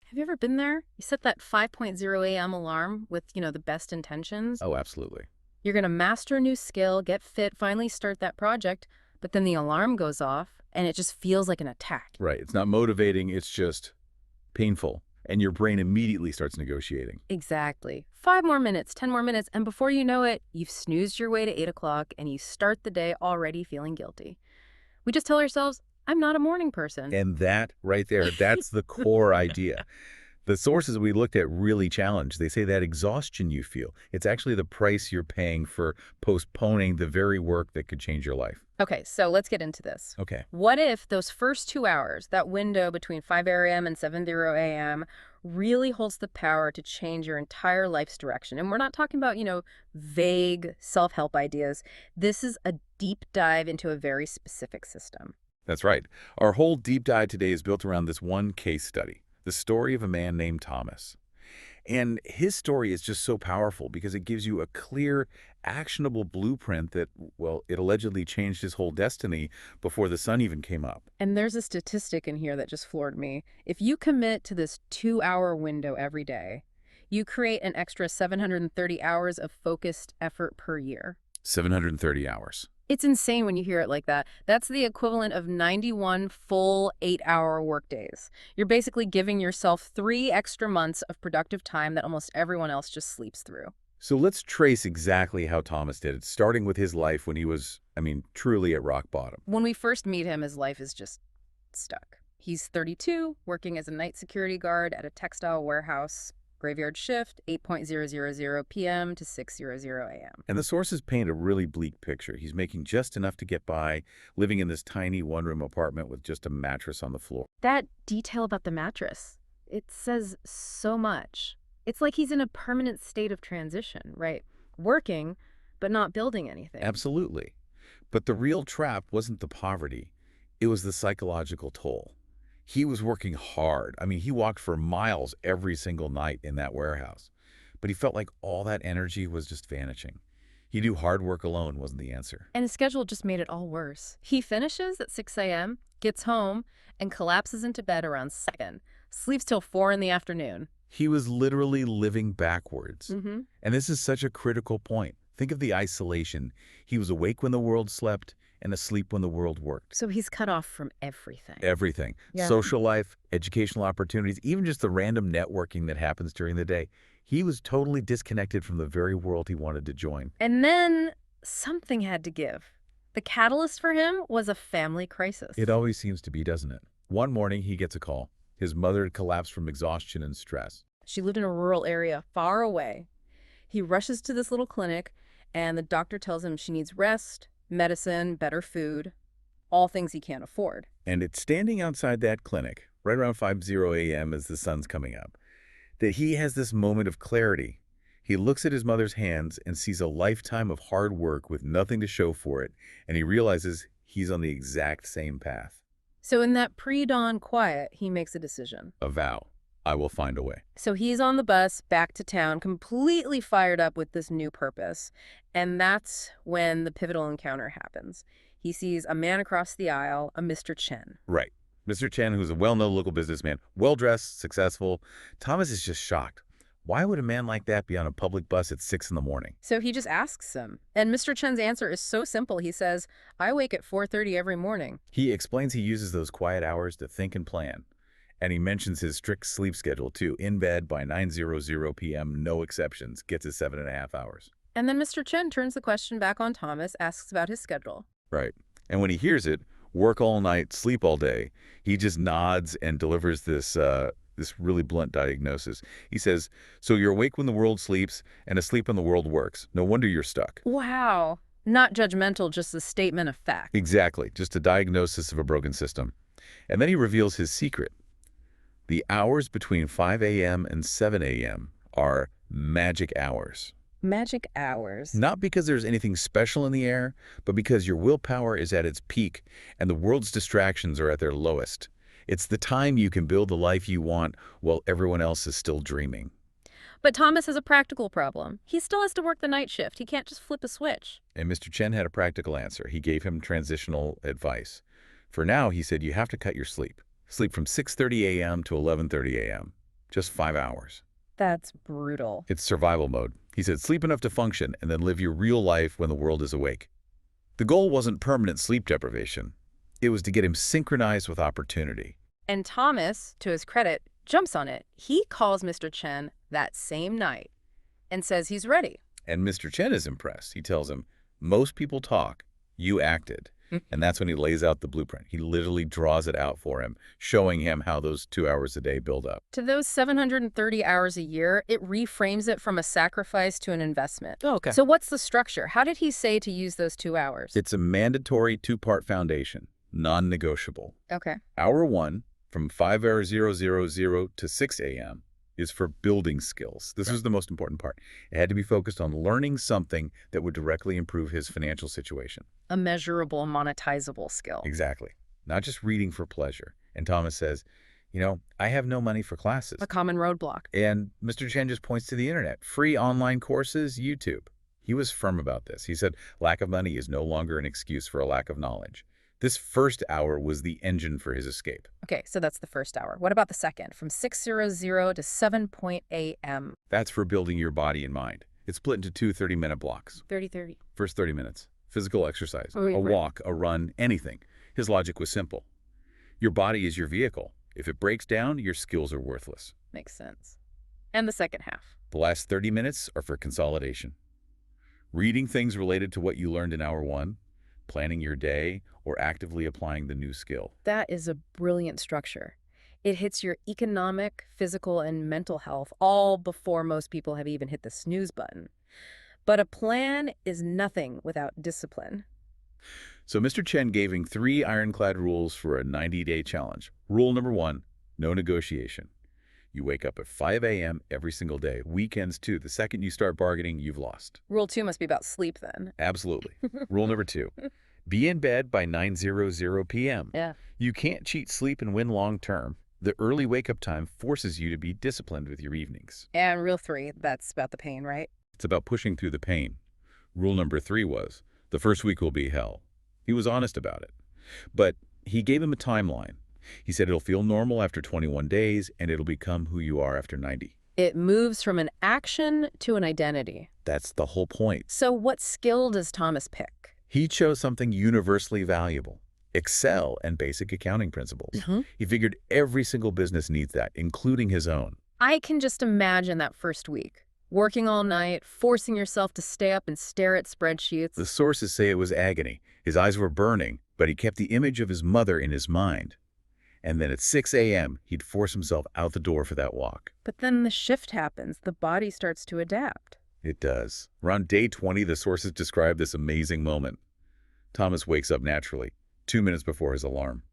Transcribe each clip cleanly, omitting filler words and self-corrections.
Have you ever been there? You set that 5:00 a.m. alarm with, the best intentions. Oh, absolutely. You're going to master a new skill, get fit, finally start that project, but then the alarm goes off and it just feels like an attack. Right. It's not motivating, it's just painful. And your brain immediately starts negotiating. Exactly. 5 more minutes, 10 more minutes, and before you know it, you've snoozed your way to 8 o'clock and you start the day already feeling guilty. We just tell ourselves, I'm not a morning person. And that right there, that's the core idea. The sources we looked at really challenge. They say that exhaustion you feel, it's actually the price you're paying for postponing the very work that could change your life. Okay, so let's get into this. Okay. What if those first 2 hours, that window between 5 a.m. and 7:00 a.m., really holds the power to change your entire life's direction? And we're not talking about, vague self-help ideas. This is a deep dive into a very specific system. That's right. Our whole deep dive today is built around this one case study, the story of a man named Thomas. And his story is just so powerful because it gives you a clear, actionable blueprint that, well, it allegedly changed his whole destiny before the sun even came up. And there's a statistic in here that just floored me. If you commit to this 2-hour window every day, you create an extra 730 hours of focused effort per year. 730 hours. It's insane when you hear it like that. That's the equivalent of 91 full 8-hour workdays. You're basically giving yourself 3 extra months of productive time that almost everyone else just sleeps through. So let's trace exactly how Thomas did it, starting with his life when he was, truly at rock bottom. When we first meet him, his life is just stuck. He's 32, working as a night security guard at a textile warehouse. Graveyard shift, 8:00 p.m. to 6:00 a.m. And the sources paint a really bleak picture. He's making just enough to get by, living in this tiny one-room apartment with just a mattress on the floor. That detail about the mattress, it says so much. It's like he's in a permanent state of transition, right? Working, but not building anything. Absolutely. But the real trap wasn't the poverty. It was the psychological toll. He was working hard. He walked for miles every single night in that warehouse. But he felt like all that energy was just vanishing. He knew hard work alone wasn't the answer. And his schedule just made it all worse. He finishes at 6 a.m., gets home, and collapses into bed around 7, sleeps till 4 in the afternoon. He was literally living backwards. Mm-hmm. And this is such a critical point. Think of the isolation. He was awake when the world slept and asleep when the world worked. So he's cut off from everything. Everything. Yeah. Social life, educational opportunities, even just the random networking that happens during the day. He was totally disconnected from the very world he wanted to join. And then something had to give. The catalyst for him was a family crisis. It always seems to be, doesn't it? One morning, he gets a call. His mother had collapsed from exhaustion and stress. She lived in a rural area far away. He rushes to this little clinic, and the doctor tells him she needs rest, medicine, better food, all things he can't afford. And it's standing outside that clinic, right around 5:00 a.m. as the sun's coming up, that he has this moment of clarity. He looks at his mother's hands and sees a lifetime of hard work with nothing to show for it, and he realizes he's on the exact same path. So in that pre-dawn quiet, he makes a decision. A vow. I will find a way. So he's on the bus back to town, completely fired up with this new purpose. And that's when the pivotal encounter happens. He sees a man across the aisle, a Mr. Chen. Right. Mr. Chen, who's a well-known local businessman, well-dressed, successful. Thomas is just shocked. Why would a man like that be on a public bus at 6 in the morning? So he just asks him. And Mr. Chen's answer is so simple. He says, I wake at 4:30 every morning. He explains he uses those quiet hours to think and plan. And he mentions his strict sleep schedule, too. In bed by 9:00 p.m., no exceptions, gets his 7.5 hours. And then Mr. Chen turns the question back on Thomas, asks about his schedule. Right. And when he hears it, work all night, sleep all day, he just nods and delivers this really blunt diagnosis. He says, so you're awake when the world sleeps and asleep when the world works. No wonder you're stuck. Wow. Not judgmental, just a statement of fact. Exactly. Just a diagnosis of a broken system. And then he reveals his secret. The hours between 5 a.m. and 7 a.m. are magic hours. Magic hours. Not because there's anything special in the air, but because your willpower is at its peak and the world's distractions are at their lowest. It's the time you can build the life you want while everyone else is still dreaming. But Thomas has a practical problem. He still has to work the night shift. He can't just flip a switch. And Mr. Chen had a practical answer. He gave him transitional advice. For now, he said, you have to cut your sleep. Sleep from 6:30 a.m. to 11:30 a.m. just 5 hours. That's brutal. It's survival mode. He said, sleep enough to function and then live your real life when the world is awake. The goal wasn't permanent sleep deprivation. It was to get him synchronized with opportunity. And Thomas, to his credit, jumps on it. He calls Mr. Chen that same night and says he's ready. And Mr. Chen is impressed. He tells him, most people talk, you acted. And that's when he lays out the blueprint. He literally draws it out for him, showing him how those 2 hours a day build up. To those 730 hours a year, it reframes it from a sacrifice to an investment. Oh, okay. So what's the structure? How did he say to use those 2 hours? It's a mandatory two-part foundation, non-negotiable. Okay. Hour 1, from 5:00 to 6 a.m., is for building skills. This was the most important part. It had to be focused on learning something that would directly improve his financial situation. A measurable, monetizable skill. Exactly. Not just reading for pleasure. And Thomas says, I have no money for classes. A common roadblock. And Mr. Chen just points to the internet. Free online courses, YouTube. He was firm about this. He said, lack of money is no longer an excuse for a lack of knowledge. This first hour was the engine for his escape. Okay, so that's the first hour. What about the second, from 6:00 to 7 a.m.? That's for building your body and mind. It's split into two 30-minute blocks. 30-30. First 30 minutes, physical exercise, Oh, a right. walk, a run, anything. His logic was simple. Your body is your vehicle. If it breaks down, your skills are worthless. Makes sense. And the second half. The last 30 minutes are for consolidation. Reading things related to what you learned in hour 1, planning your day, or actively applying the new skill. That is a brilliant structure. It hits your economic, physical, and mental health all before most people have even hit the snooze button. But a plan is nothing without discipline. So Mr. Chen gave him 3 ironclad rules for a 90-day challenge. Rule number 1, no negotiation. You wake up at 5 a.m. every single day, weekends too. The second you start bargaining, you've lost. Rule 2 must be about sleep then. Absolutely. Rule number 2, be in bed by 9:00 p.m. Yeah. You can't cheat sleep and win long term. The early wake-up time forces you to be disciplined with your evenings. And rule 3, that's about the pain, right? It's about pushing through the pain. Rule number 3 was, the first week will be hell. He was honest about it. But he gave him a timeline. He said it'll feel normal after 21 days, and it'll become who you are after 90. It moves from an action to an identity. That's the whole point. So what skill does Thomas pick? He chose something universally valuable, Excel and basic accounting principles. He figured every single business needs that, including his own. I can just imagine that first week. Working all night, forcing yourself to stay up and stare at spreadsheets. The sources say it was agony. His eyes were burning, but he kept the image of his mother in his mind. And then at 6 a.m., he'd force himself out the door for that walk. But then the shift happens. The body starts to adapt. It does. Around day 20, the sources describe this amazing moment. Thomas wakes up naturally, 2 minutes before his alarm,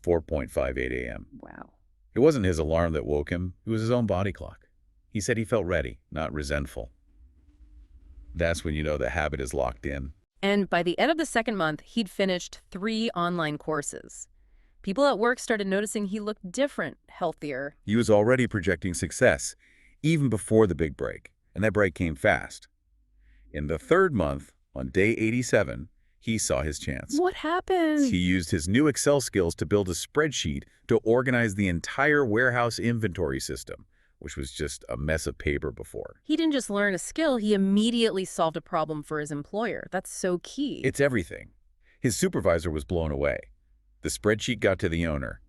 4:58 a.m. Wow. It wasn't his alarm that woke him. It was his own body clock. He said he felt ready, not resentful. That's when you know the habit is locked in. And by the end of the second month, he'd finished 3 online courses. People at work started noticing he looked different, healthier. He was already projecting success, even before the big break, and that break came fast. In the third month, on day 87, he saw his chance. What happened? He used his new Excel skills to build a spreadsheet to organize the entire warehouse inventory system, which was just a mess of paper before. He didn't just learn a skill, he immediately solved a problem for his employer. That's so key. It's everything. His supervisor was blown away. The spreadsheet got to the owner,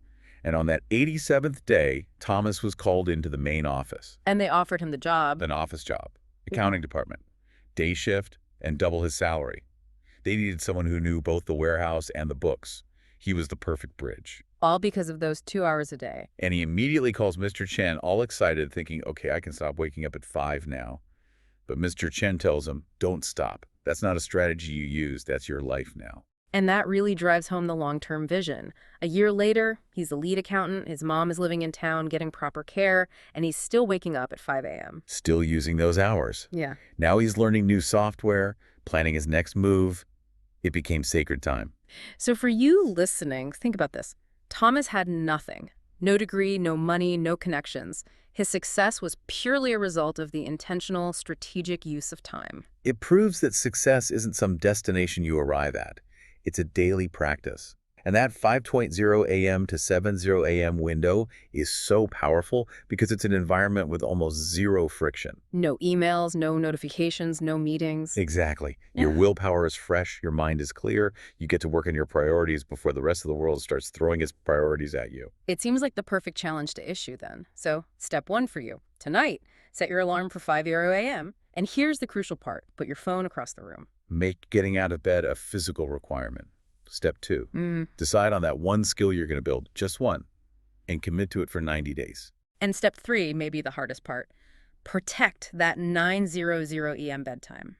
and on that 87th day, Thomas was called into the main office. And they offered him the job. An office job, accounting department, day shift, and double his salary. They needed someone who knew both the warehouse and the books. He was the perfect bridge. All because of those 2 hours a day. And he immediately calls Mr. Chen, all excited, thinking, okay, I can stop waking up at 5 now. But Mr. Chen tells him, don't stop. That's not a strategy you use. That's your life now. And that really drives home the long-term vision. A year later, he's the lead accountant, his mom is living in town getting proper care, and he's still waking up at 5 a.m. Still using those hours. Yeah. Now he's learning new software, planning his next move. It became sacred time. So for you listening, think about this. Thomas had nothing. No degree, no money, no connections. His success was purely a result of the intentional, strategic use of time. It proves that success isn't some destination you arrive at. It's a daily practice. And that 5:20 a.m. to 7:00 a.m. window is so powerful because it's an environment with almost zero friction. No emails, no notifications, no meetings. Exactly. Your Yeah. willpower is fresh, your mind is clear, you get to work on your priorities before the rest of the world starts throwing its priorities at you. It seems like the perfect challenge to issue then. So, step one for you. Tonight, set your alarm for 5:00 a.m. And here's the crucial part. Put your phone across the room. Make getting out of bed a physical requirement. Step 2. Mm. Decide on that one skill you're going to build, just one, and commit to it for 90 days. And step three may be the hardest part. Protect that 9:00 a.m. bedtime.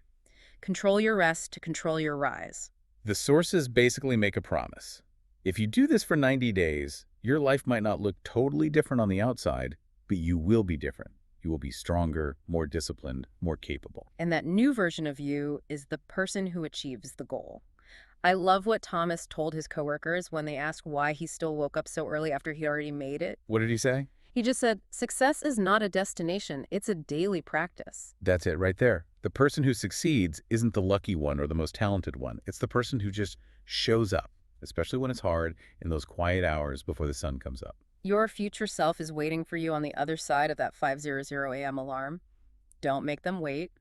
Control your rest to control your rise. The sources basically make a promise. If you do this for 90 days, your life might not look totally different on the outside, but you will be different. You will be stronger, more disciplined, more capable. And that new version of you is the person who achieves the goal. I love what Thomas told his coworkers when they asked why he still woke up so early after he already made it. What did he say? He just said, success is not a destination, it's a daily practice. That's it right there. The person who succeeds isn't the lucky one or the most talented one. It's the person who just shows up, especially when it's hard, in those quiet hours before the sun comes up. Your future self is waiting for you on the other side of that 5:00 a.m. alarm. Don't make them wait.